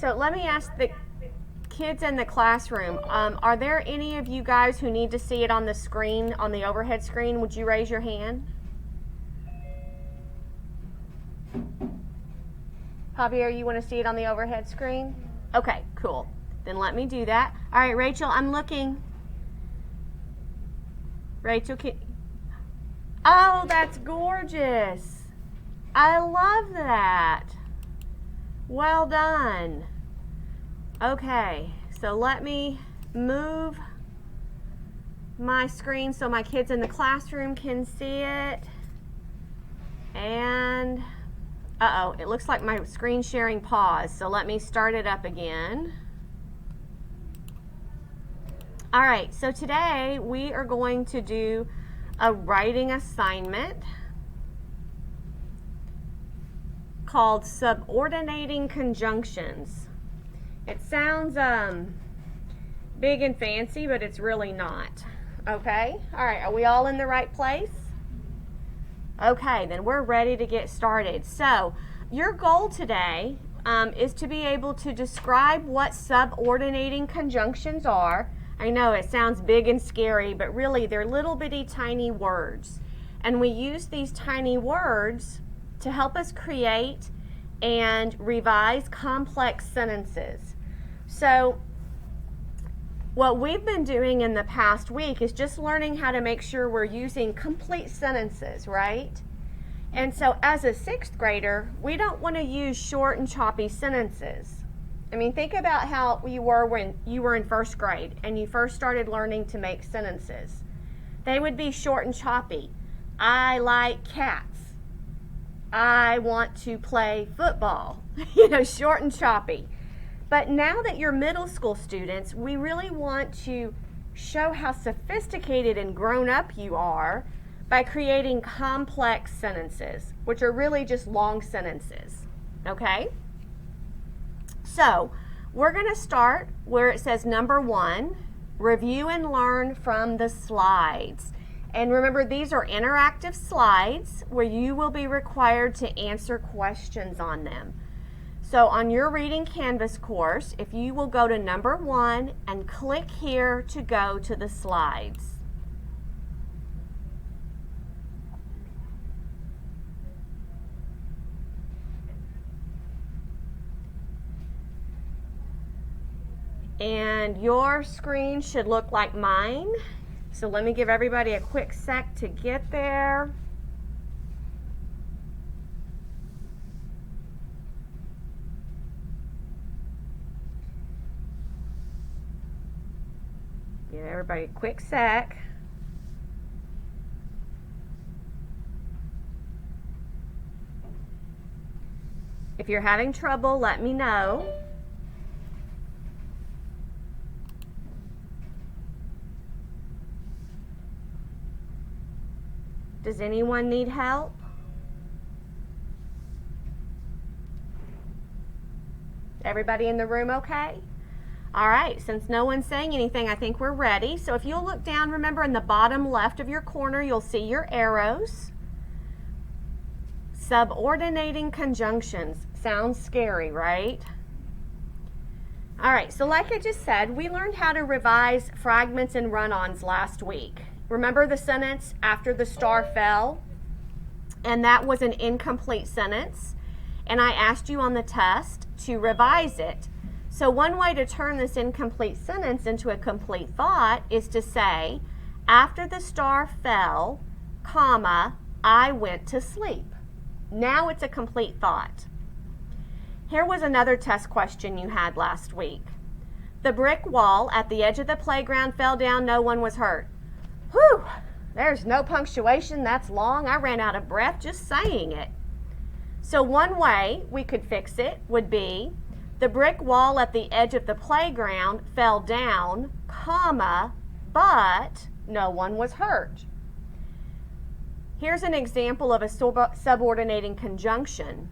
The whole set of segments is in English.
so let me ask the kids in the classroom, are there any of you guys who need to see it on the screen, on the overhead screen? Would you raise your hand? Javier, you want to see it on the overhead screen? Okay, cool. Then let me do that. All right, Rachel, I'm looking. Rachel, oh, that's gorgeous. I love that. Well done. Okay, so let me move my screen so my kids in the classroom can see it. And, uh-oh, it looks like my screen sharing paused, so let me start it up again. All right, so today we are going to do a writing assignment called subordinating conjunctions. It sounds big and fancy, but it's really not. Okay? All right, are we all in the right place? Okay, then we're ready to get started. So, your goal today is to be able to describe what subordinating conjunctions are. I know it sounds big and scary, but really they're little bitty tiny words. And we use these tiny words to help us create and revise complex sentences. So what we've been doing in the past week is just learning how to make sure we're using complete sentences, right? And so as a sixth grader, we don't want to use short and choppy sentences. I mean, think about how you were when you were in first grade and you first started learning to make sentences. They would be short and choppy. I like cats. I want to play football. Short and choppy. But now that you're middle school students, we really want to show how sophisticated and grown up you are by creating complex sentences, which are really just long sentences. Okay? So, we're going to start where it says number 1, review and learn from the slides. And remember, these are interactive slides where you will be required to answer questions on them. So on your Reading Canvas course, if you will go to number 1 and click here to go to the slides. And your screen should look like mine. So let me give everybody a quick sec to get there. Give everybody a quick sec. If you're having trouble, let me know. Does anyone need help? Everybody in the room okay? All right, since no one's saying anything, I think we're ready. So if you'll look down, remember in the bottom left of your corner, you'll see your arrows. Subordinating conjunctions. Sounds scary, right? All right, so like I just said, we learned how to revise fragments and run-ons last week. Remember the sentence, after the star fell? And that was an incomplete sentence. And I asked you on the test to revise it. So one way to turn this incomplete sentence into a complete thought is to say, after the star fell, comma, I went to sleep. Now it's a complete thought. Here was another test question you had last week. The brick wall at the edge of the playground fell down, no one was hurt. Whew, there's no punctuation, that's long. I ran out of breath just saying it. So one way we could fix it would be, the brick wall at the edge of the playground fell down, comma, but no one was hurt. Here's an example of a subordinating conjunction.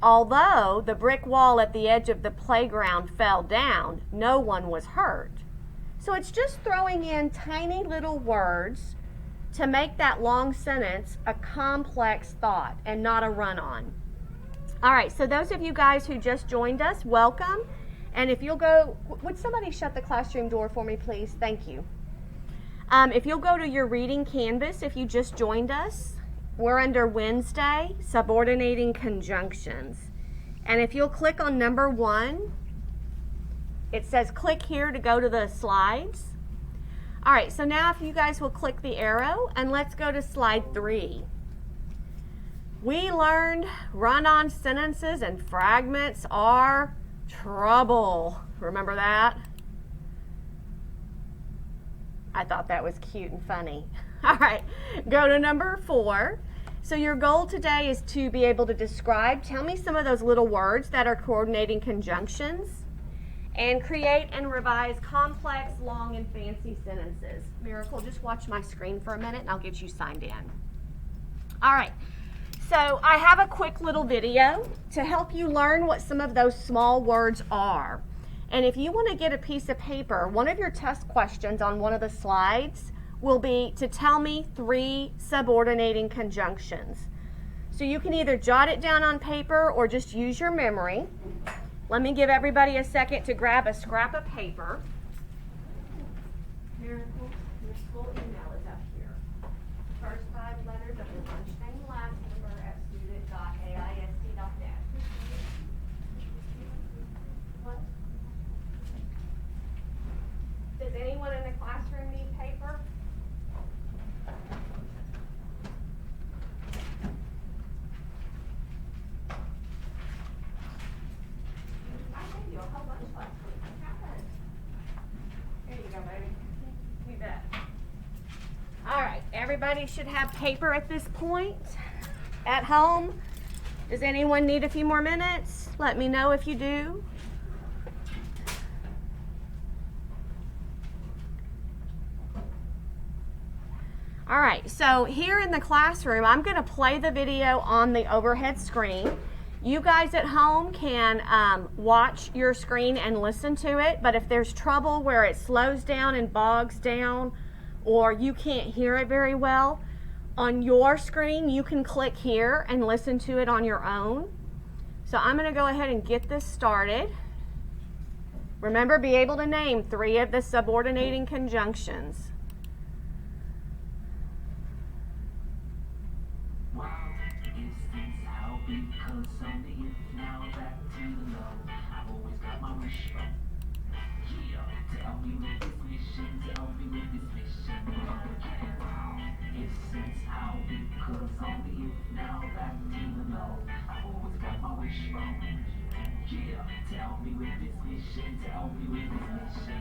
Although the brick wall at the edge of the playground fell down, no one was hurt. So it's just throwing in tiny little words to make that long sentence a complex thought and not a run-on. All right, so those of you guys who just joined us, welcome. And if you'll go, would somebody shut the classroom door for me, please? Thank you. If you'll go to your reading canvas, if you just joined us, we're under Wednesday, subordinating conjunctions. And if you'll click on number 1, it says click here to go to the slides. All right, so now if you guys will click the arrow, and let's go to slide 3. We learned run-on sentences and fragments are trouble. Remember that? I thought that was cute and funny. All right, go to number 4. So your goal today is to be able to describe, tell me some of those little words that are coordinating conjunctions, and create and revise complex, long, and fancy sentences. Miracle, just watch my screen for a minute and I'll get you signed in. All right, so I have a quick little video to help you learn what some of those small words are. And if you want to get a piece of paper, one of your test questions on one of the slides will be to tell me 3 subordinating conjunctions. So you can either jot it down on paper or just use your memory. Let me give everybody a second to grab a scrap of paper. Miracle, your school email is up here. First 5 letters of your lunch name, last number at student.aisd.net. What? Does anyone in the classroom need paper? I gave you a whole bunch last week. What happened? Here you go, baby. You bet. All right, everybody should have paper at this point at home. Does anyone need a few more minutes? Let me know if you do. All right, so here in the classroom, I'm going to play the video on the overhead screen. You guys at home can watch your screen and listen to it, but if there's trouble where it slows down and bogs down or you can't hear it very well, on your screen you can click here and listen to it on your own. So I'm going to go ahead and get this started. Remember, be able to name 3 of the subordinating conjunctions.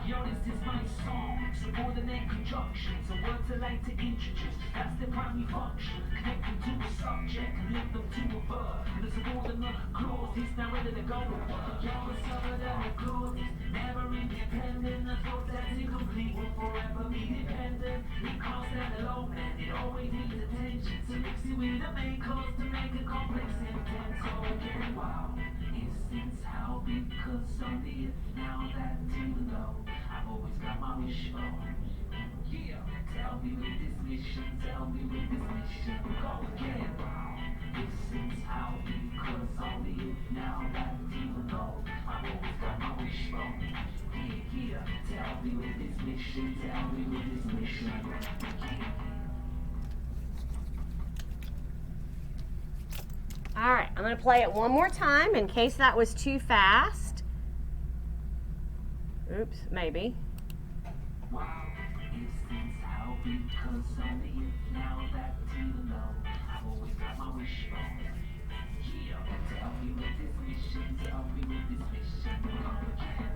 Yo, this is my song, subordinate conjunctions, a word to like to introduce, that's the primary function, connect them to a subject and link them to a verb, the subordinate clause is now ready to go to work. Yo, the subordinate clause is never independent, the thought that's incomplete will forever be dependent, it can't stand alone and it always needs attention, so mix it with the main clause to make a complex sentence. So again, wow, instance, how, because, only if, now that, even though I've always got my wish on. Yeah, tell me with this mission, tell me with this mission, go again. This is how, because, only if, now that, even though I've always got my wish on. Yeah, tell me with this mission, tell me with this mission. All right, I'm going to play it one more time in case that was too fast. Oops, maybe. Wow, instance, how, because, only if, now that, even though I've always got my wish on. Yeah, tell me with this mission, tell me with this mission.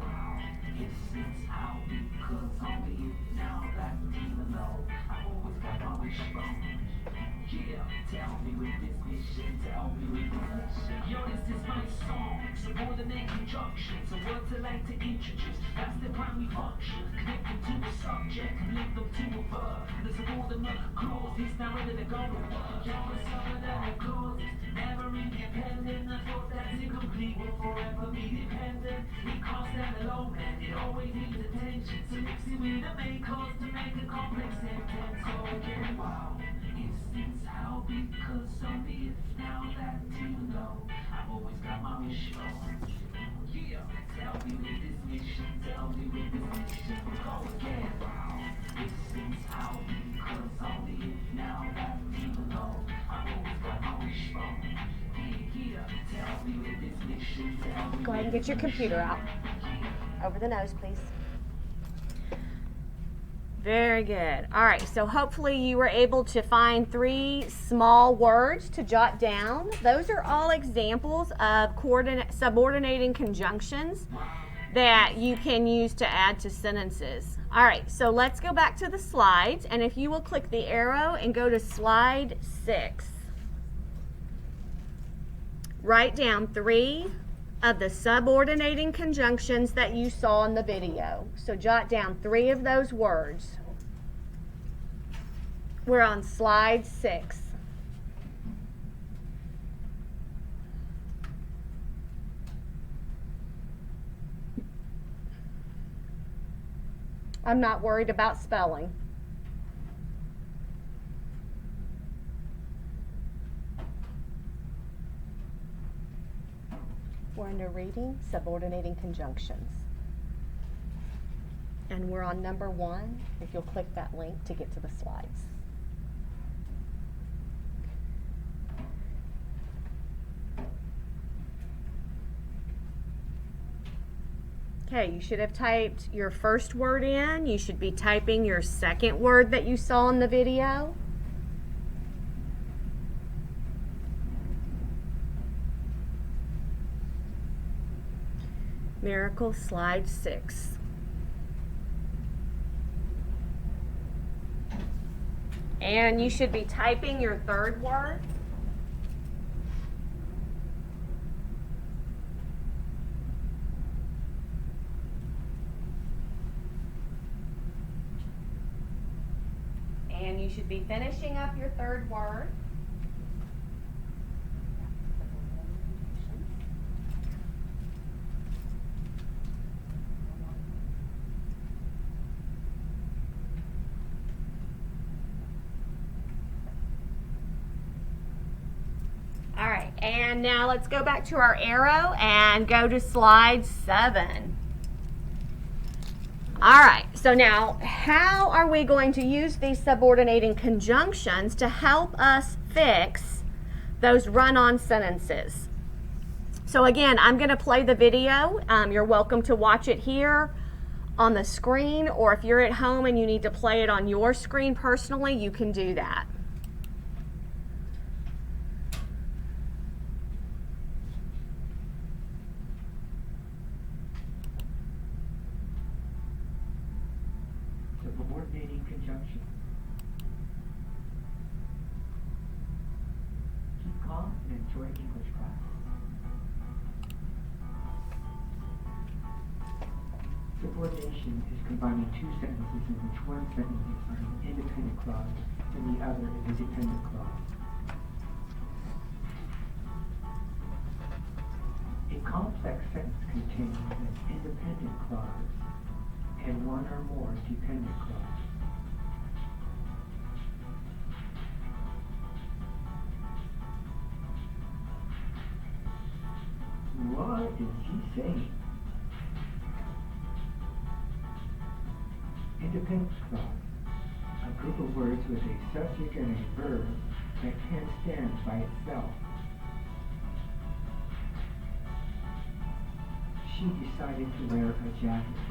Wow, instance, how, because, only if, now that, even though I've always got my wish on. Yeah, tell me with this mission, tell me with this mission. Yo, this is my song, subordinate conjunctions, a word to like to introduce, that's the primary function, connect them to a subject and link them to a verb, the subordinate clause is now ready to go to work. Yo, the subordinate clause is never independent, the thought that's incomplete will forever be dependent, it can't stand alone and it always needs attention, so mix it with the main clause to make a complex sentence. So again, wow, instance, how, because, only if, now that, even though I've always got my wish on. Yeah, tell me with this help me with this mission. Go again. It seems how because only you now that even though I've always got my wishbone. Here, tell me with this mission to help me. Go ahead and get your computer out. Over the nose, please. Very good. All right, so hopefully you were able to find 3 small words to jot down. Those are all examples of subordinating conjunctions that you can use to add to sentences. All right, so let's go back to the slides, and if you will click the arrow and go to slide 6. Write down 3 of the subordinating conjunctions that you saw in the video. So jot down 3 of those words. We're on slide 6. I'm not worried about spelling. We're under reading, subordinating conjunctions. And we're on number 1, if you'll click that link to get to the slides. Okay, you should have typed your first word in. You should be typing your second word that you saw in the video. Miracle, slide 6. And you should be typing your third word. And you should be finishing up your third word. All right, and now let's go back to our arrow and go to slide 7. All right, so now how are we going to use these subordinating conjunctions to help us fix those run-on sentences? So again, I'm going to play the video. You're welcome to watch it here on the screen, or if you're at home and you need to play it on your screen personally, you can do that. Subordinating conjunction. Keep calm and enjoy English class. Subordination is combining 2 sentences in which one sentence is an independent clause and the other is a dependent clause. A complex sentence contains an independent clause and one or more dependent clauses. What is he saying? Independent clause. A group of words with a subject and a verb that can't stand by itself. She decided to wear a jacket.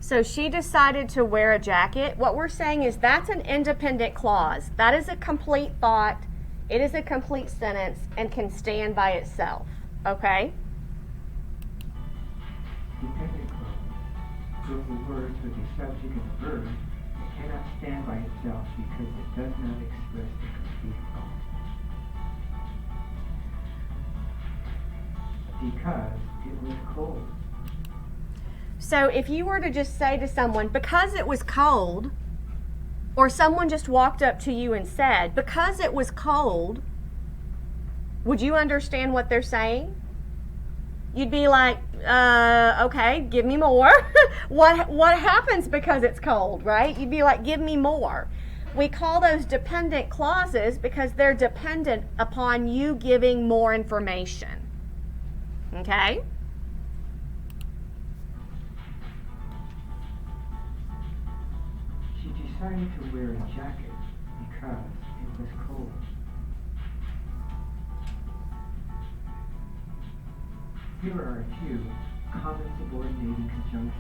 So she decided to wear a jacket. What we're saying is that's an independent clause. That is a complete thought. It is a complete sentence and can stand by itself. Okay? Dependent clause. Group of words with a subject and a verb that cannot stand by itself because it does not express the complete thought. Because it was cold. So if you were to just say to someone, because it was cold, or someone just walked up to you and said, because it was cold, would you understand what they're saying? You'd be like, okay, give me more. What happens because it's cold, right? You'd be like, give me more. We call those dependent clauses because they're dependent upon you giving more information. Okay? She decided to wear a jacket because it was cold. Here are a few common subordinating conjunctions.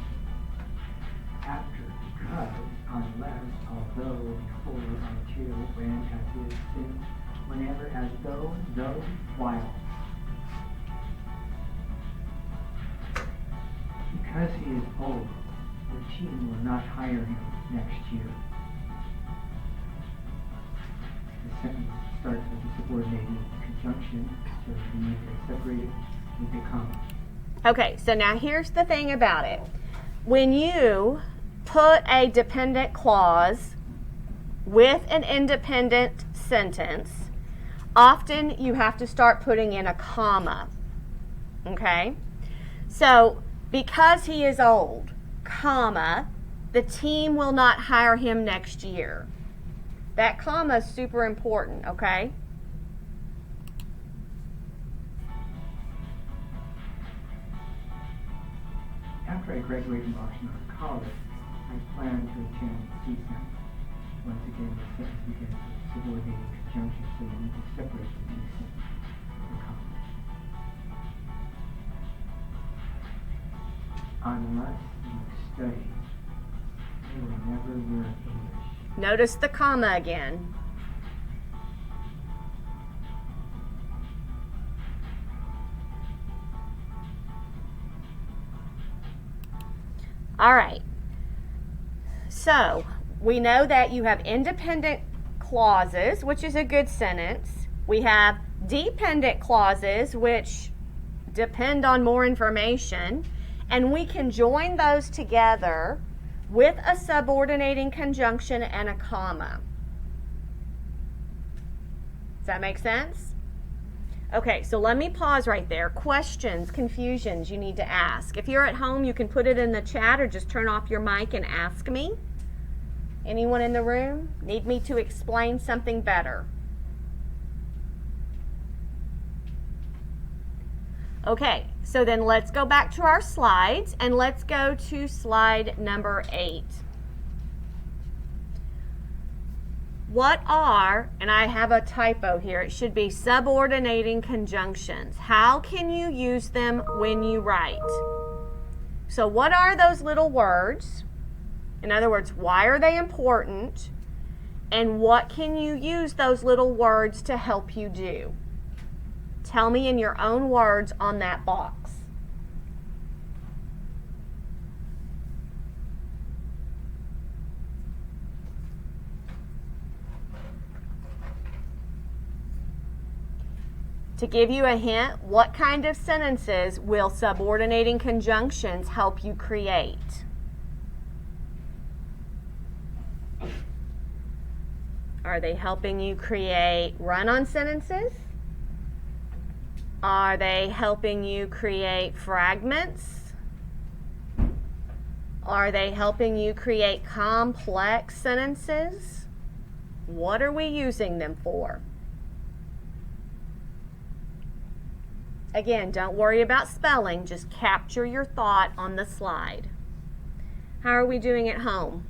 After, because, unless, although, before, until, when, as if, since, whenever, as though, while. Because he is old, the team will not hire him next year. The sentence starts with a subordinating conjunction, so you need to separate it with a comma. Okay, so now here's the thing about it. When you put a dependent clause with an independent sentence, often you have to start putting in a comma. Okay? So, because he is old, comma, the team will not hire him next year. That comma is super important, okay? After I graduate from Oxnard College, I plan to attend CSUN. Once again, the sentence begins with subordinating conjunction, so you need to separate the sentence with a comma. Unless you study, you will never learn English. Notice the comma again. All right. So, we know that you have independent clauses, which is a good sentence. We have dependent clauses, which depend on more information. And we can join those together with a subordinating conjunction and a comma. Does that make sense? Okay, so let me pause right there. Questions, confusions you need to ask. If you're at home, you can put it in the chat or just turn off your mic and ask me. Anyone in the room need me to explain something better? Okay, so then let's go back to our slides and let's go to slide number 8. What are, and I have a typo here, it should be subordinating conjunctions. How can you use them when you write? So what are those little words? In other words, why are they important? And what can you use those little words to help you do? Tell me in your own words on that box. To give you a hint, what kind of sentences will subordinating conjunctions help you create? Are they helping you create run-on sentences? Are they helping you create fragments? Are they helping you create complex sentences? What are we using them for? Again, don't worry about spelling, just capture your thought on the slide. How are we doing at home?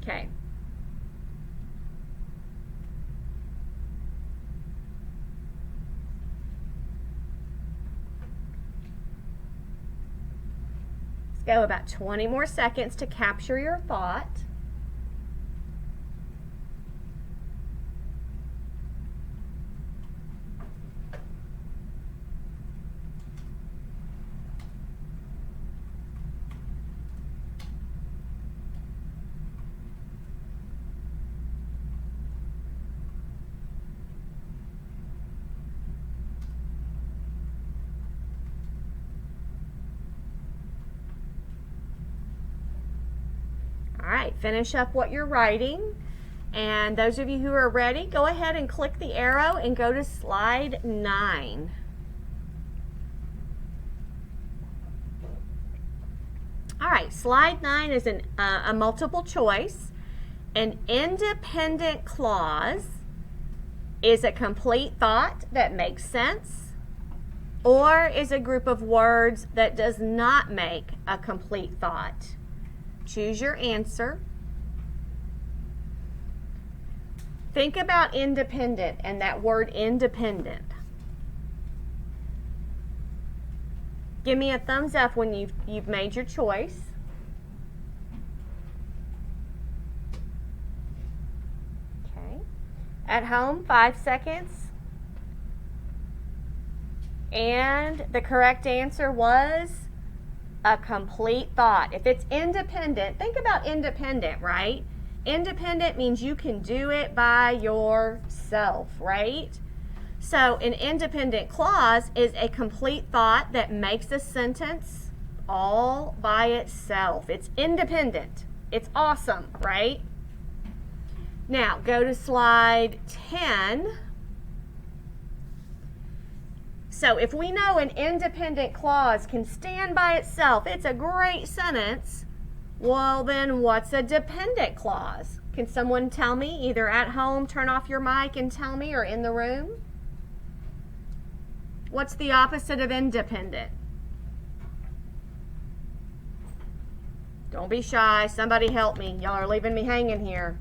Okay. Let's go about 20 more seconds to capture your thought. All right, finish up what you're writing. And those of you who are ready, go ahead and click the arrow and go to slide 9. right, slide 9 is a multiple choice. An independent clause is a complete thought that makes sense, or is a group of words that does not make a complete thought. Choose your answer. Think about independent and that word independent. Give me a thumbs up when you've made your choice. Okay. At home, 5 seconds. And the correct answer was a complete thought. If it's independent, think about independent, right? Independent means you can do it by yourself, right? So an independent clause is a complete thought that makes a sentence all by itself. It's independent. It's awesome, right? Now go to slide 10. So if we know an independent clause can stand by itself, it's a great sentence. Well, then what's a dependent clause? Can someone tell me, either at home, turn off your mic and tell me, or in the room? What's the opposite of independent? Don't be shy. Somebody help me. Y'all are leaving me hanging here.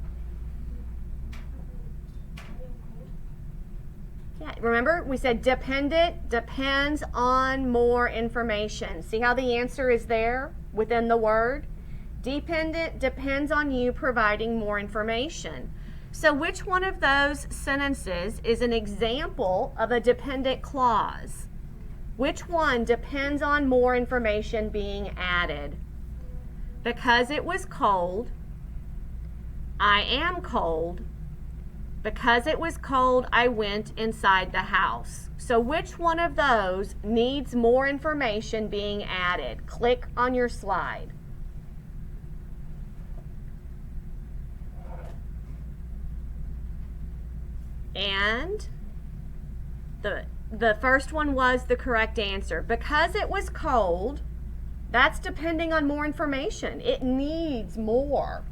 Yeah, remember we said dependent depends on more information. See how the answer is there within the word? Dependent depends on you providing more information. So which one of those sentences is an example of a dependent clause? Which one depends on more information being added? Because it was cold, I am cold. Because it was cold, I went inside the house. So which one of those needs more information being added? Click on your slide. And the first one was the correct answer. Because it was cold, that's depending on more information. It needs more.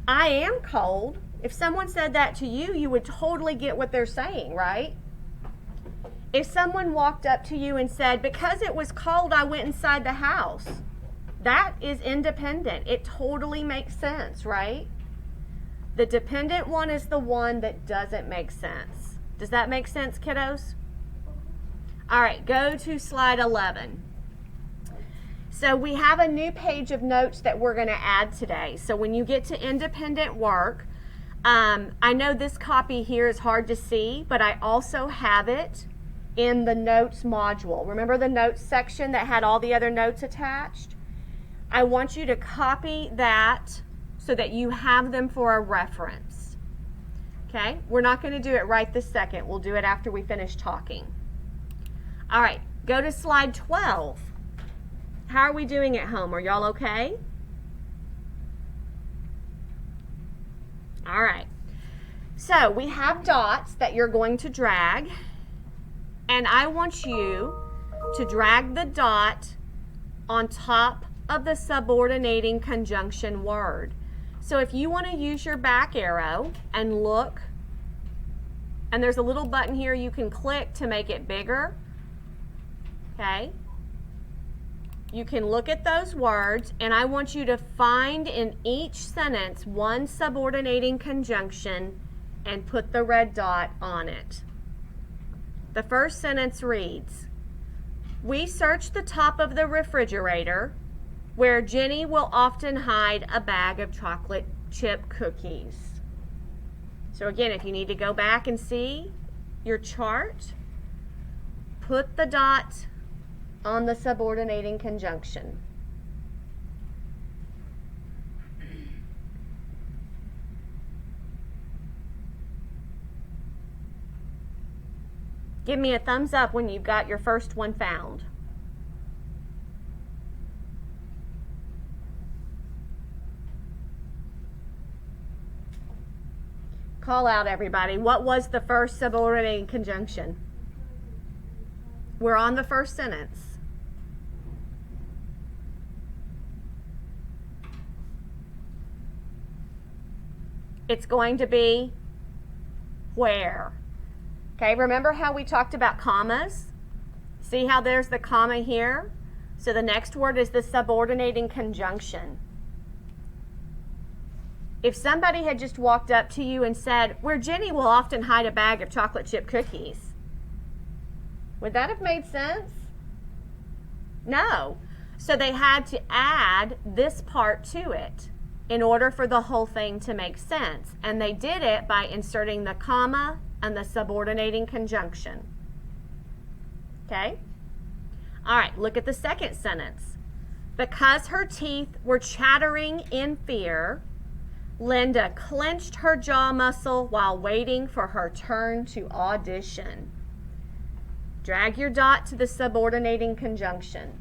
I am cold. If someone said that to you, you would totally get what they're saying, right? If someone walked up to you and said, because it was cold, I went inside the house, that is independent. It totally makes sense, right? The dependent one is the one that doesn't make sense. Does that make sense, kiddos? All right, go to slide 11. So we have a new page of notes that we're going to add today. So when you get to independent work, I know this copy here is hard to see, but I also have it in the notes module. Remember the notes section that had all the other notes attached? I want you to copy that so that you have them for a reference. Okay, we're not going to do it right this second. We'll do it after we finish talking. All right, go to slide 12. How are we doing at home? Are y'all okay? All right, so we have dots that you're going to drag, and I want you to drag the dot on top of the subordinating conjunction word. So if you want to use your back arrow and look, and there's a little button here you can click to make it bigger, okay? You can look at those words, and I want you to find in each sentence one subordinating conjunction and put the red dot on it. The first sentence reads, we searched the top of the refrigerator where Jenny will often hide a bag of chocolate chip cookies. So again, if you need to go back and see your chart, put the dot on the subordinating conjunction. Give me a thumbs up when you've got your first one found. Call out, everybody. What was the first subordinating conjunction? We're on the first sentence. it's going to be where? Okay, remember how we talked about commas? See how there's the comma here? So the next word is the subordinating conjunction. If somebody had just walked up to you and said, where Jenny will often hide a bag of chocolate chip cookies, would that have made sense? No. So they had to add this part to it in order for the whole thing to make sense. And they did it by inserting the comma and the subordinating conjunction. Okay? All right, look at the second sentence. Because her teeth were chattering in fear, Linda clenched her jaw muscle while waiting for her turn to audition. Drag your dot to the subordinating conjunction.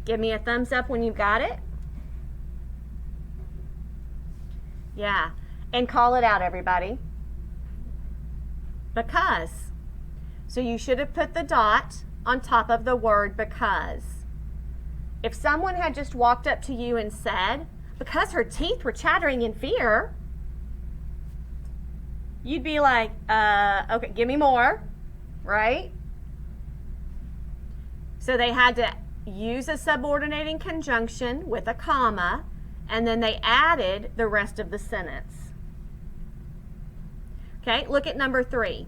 Give me a thumbs up when you've got it. Yeah, and call it out, everybody. Because. So you should have put the dot on top of the word because. If someone had just walked up to you and said, because her teeth were chattering in fear, you'd be like, okay, give me more, right? So they had to use a subordinating conjunction with a comma, and then they added the rest of the sentence. Okay, look at number 3.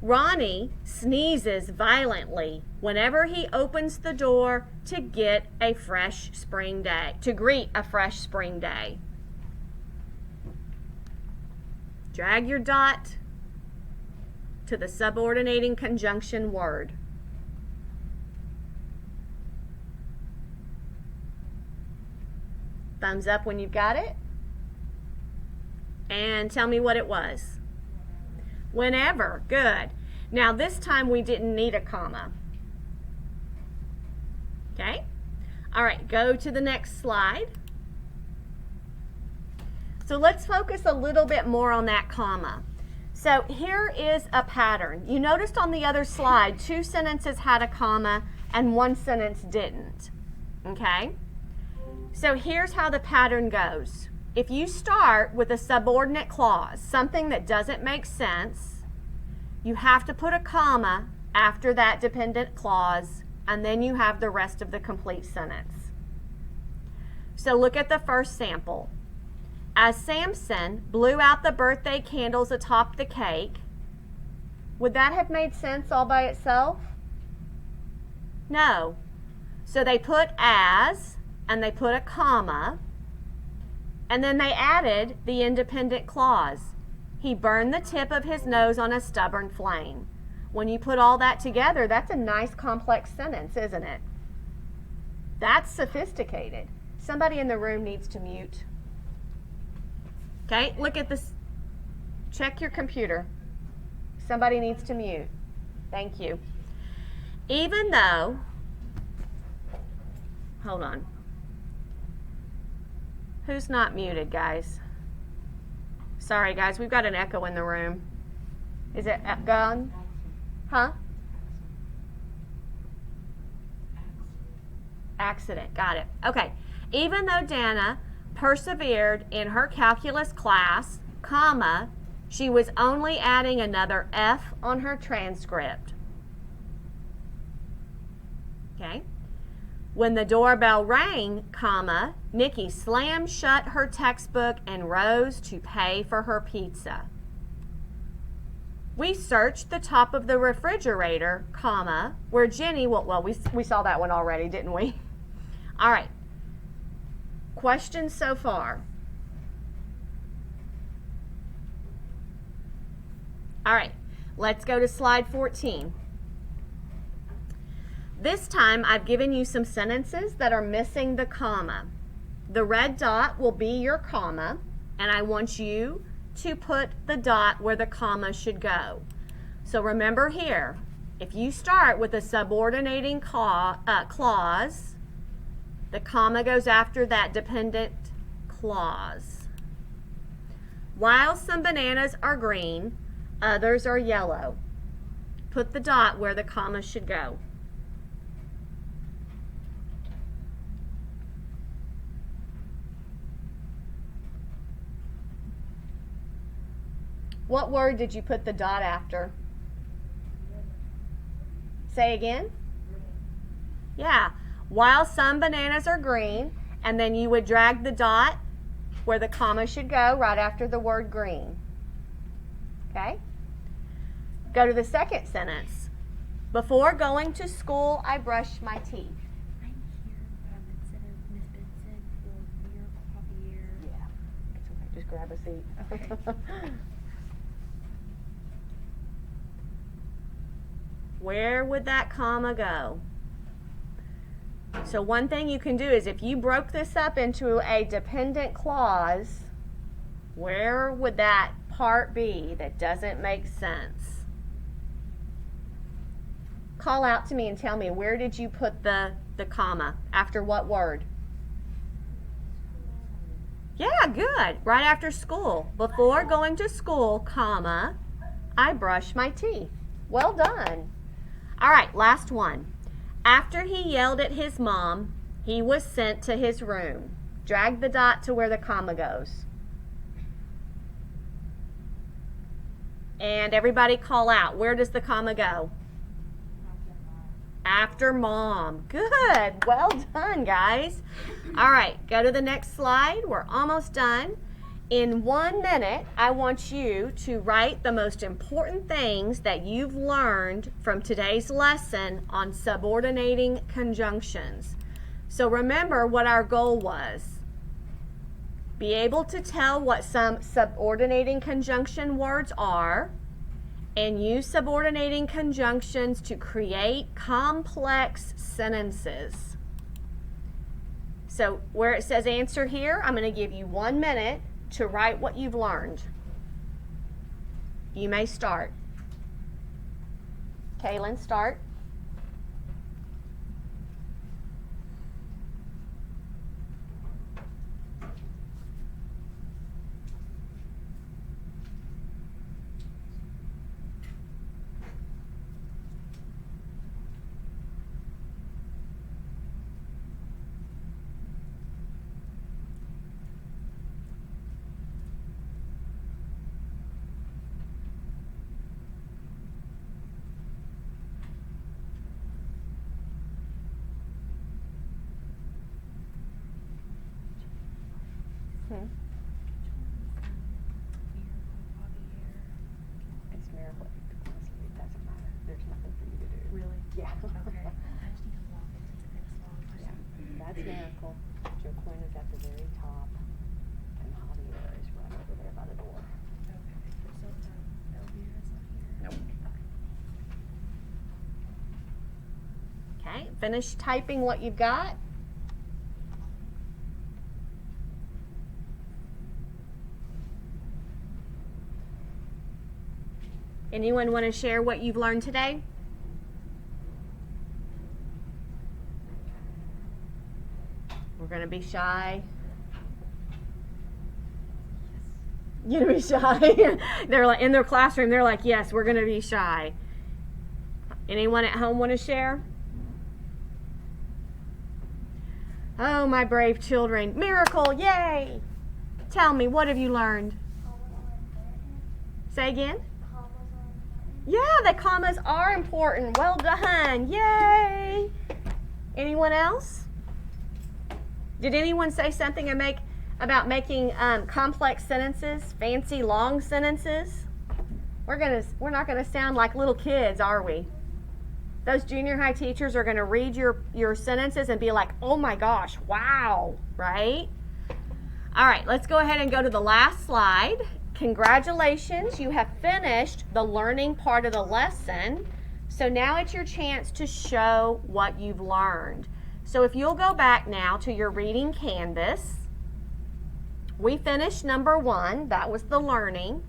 Ronnie sneezes violently whenever he opens the door to get a fresh spring day, to greet a fresh spring day. Drag your dot to the subordinating conjunction word. Thumbs up when you've got it. And tell me what it was. Whenever. Good. Now this time we didn't need a comma. Okay? All right, go to the next slide. So let's focus a little bit more on that comma. So here is a pattern. You noticed on the other slide, 2 sentences had a comma and 1 sentence didn't. Okay? So here's how the pattern goes. If you start with a subordinate clause, something that doesn't make sense, you have to put a comma after that dependent clause, and then you have the rest of the complete sentence. So look at the first sample. As Samson blew out the birthday candles atop the cake, would that have made sense all by itself? No. So they put as, and they put a comma, and then they added the independent clause. He burned the tip of his nose on a stubborn flame. When you put all that together, that's a nice complex sentence, isn't it? That's sophisticated. Somebody in the room needs to mute. Okay, look at this. Check your computer. Somebody needs to mute. Thank you. Even though, hold on. Who's not muted, guys? Sorry, guys, we've got an echo in the room. Is it gone? Huh? Accident, got it. Okay, even though Dana persevered in her calculus class, comma, she was only adding another F on her transcript. Okay? When the doorbell rang, comma, Nikki slammed shut her textbook and rose to pay for her pizza. We searched the top of the refrigerator, comma, where Jenny, we saw that one already, didn't we? All right. Questions so far? All right, let's go to slide 14. This time I've given you some sentences that are missing the comma. The red dot will be your comma, and I want you to put the dot where the comma should go. So remember here, if you start with a subordinating clause, the comma goes after that dependent clause. While some bananas are green, Others are yellow. Put the dot where the comma should go. What word did you put the dot after? Say again? Yeah. While some bananas are green, and then you would drag the dot where the comma should go right after the word green. Okay? Go to the second sentence. Before going to school, I brushed my teeth. I'm here instead of Miss Benson for Miracle Javier. Yeah. It's okay. Just grab a seat. Okay. Where would that comma go? So one thing you can do is if you broke this up into a dependent clause, where would that part be that doesn't make sense? Call out to me and tell me, where did you put the comma? After what word? Yeah, good. Right after school. Before going to school, comma, I brush my teeth. Well done. All right, last one. After he yelled at his mom, he was sent to his room. Drag the dot to where the comma goes. And everybody call out. Where does the comma go? After mom. Good. Well done, guys. All right, go to the next slide. We're almost done. In 1 minute, I want you to write the most important things that you've learned from today's lesson on subordinating conjunctions. So remember what our goal was. Be able to tell what some subordinating conjunction words are and use subordinating conjunctions to create complex sentences. So where it says answer here, I'm going to give you 1 minute to write what you've learned. You may start. Kaylin, start. It's miracle. Honestly, it doesn't matter. There's nothing for you to do. Really? Yeah. Okay. I just need to walk into the next one. Yeah. That's miracle. Joaquin is at the very top, and Javier is right over there by the door. Okay. So Elvira's not here. Nope. Okay. Finish typing what you've got. Anyone want to share what you've learned today? We're going to be shy. You're going to be shy? They're like in their classroom, they're like, yes, we're going to be shy. Anyone at home want to share? Oh, my brave children. Miracle, yay! Tell me, what have you learned? Say again? Yeah, the commas are important. Well done. Yay! Anyone else? Did anyone say something about making complex sentences, fancy long sentences? We're not gonna sound like little kids, are we? Those junior high teachers are gonna read your sentences and be like, oh my gosh, wow, right? All right, let's go ahead and go to the last slide. Congratulations, you have finished the learning part of the lesson. So now it's your chance to show what you've learned. So if you'll go back now to your reading canvas, we finished number 1, that was the learning.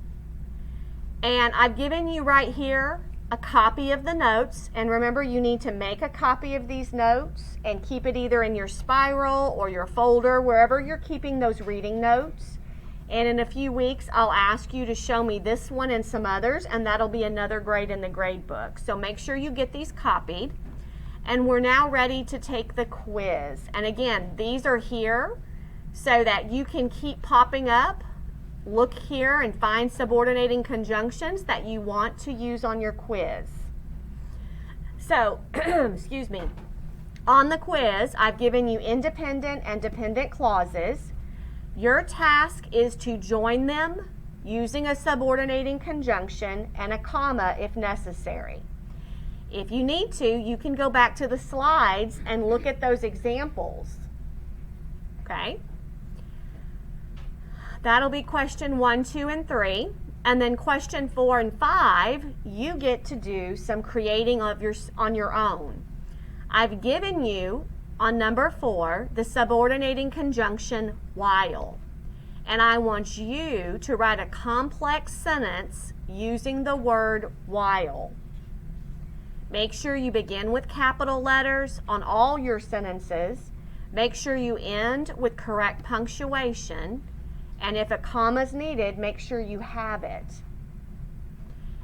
And I've given you right here a copy of the notes. And remember, you need to make a copy of these notes and keep it either in your spiral or your folder, wherever you're keeping those reading notes. And in a few weeks, I'll ask you to show me this one and some others, and that'll be another grade in the grade book. So make sure you get these copied. And we're now ready to take the quiz. And again, these are here so that you can keep popping up. Look here and find subordinating conjunctions that you want to use on your quiz. So, excuse me. On the quiz, I've given you independent and dependent clauses. Your task is to join them using a subordinating conjunction and a comma if necessary. If you need to, you can go back to the slides and look at those examples. Okay? That'll be question 1, 2, and 3. And then question 4 and 5, you get to do some creating on your own. I've given you, on number 4, the subordinating conjunction while. And I want you to write a complex sentence using the word while. Make sure you begin with capital letters on all your sentences. Make sure you end with correct punctuation. And if a comma is needed, make sure you have it.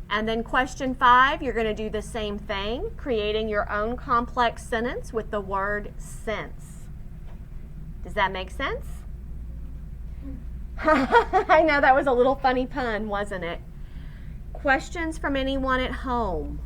And then question 5, you're going to do the same thing, creating your own complex sentence with the word since. Does that make sense? I know that was a little funny pun, wasn't it? Questions from anyone at home?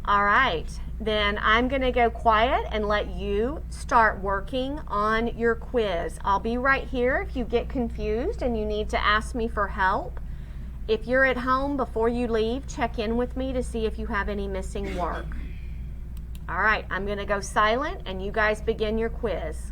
All right, then I'm going to go quiet and let you start working on your quiz. I'll be right here if you get confused and you need to ask me for help. If you're at home, before you leave, check in with me to see if you have any missing work. All right, I'm going to go silent and you guys begin your quiz.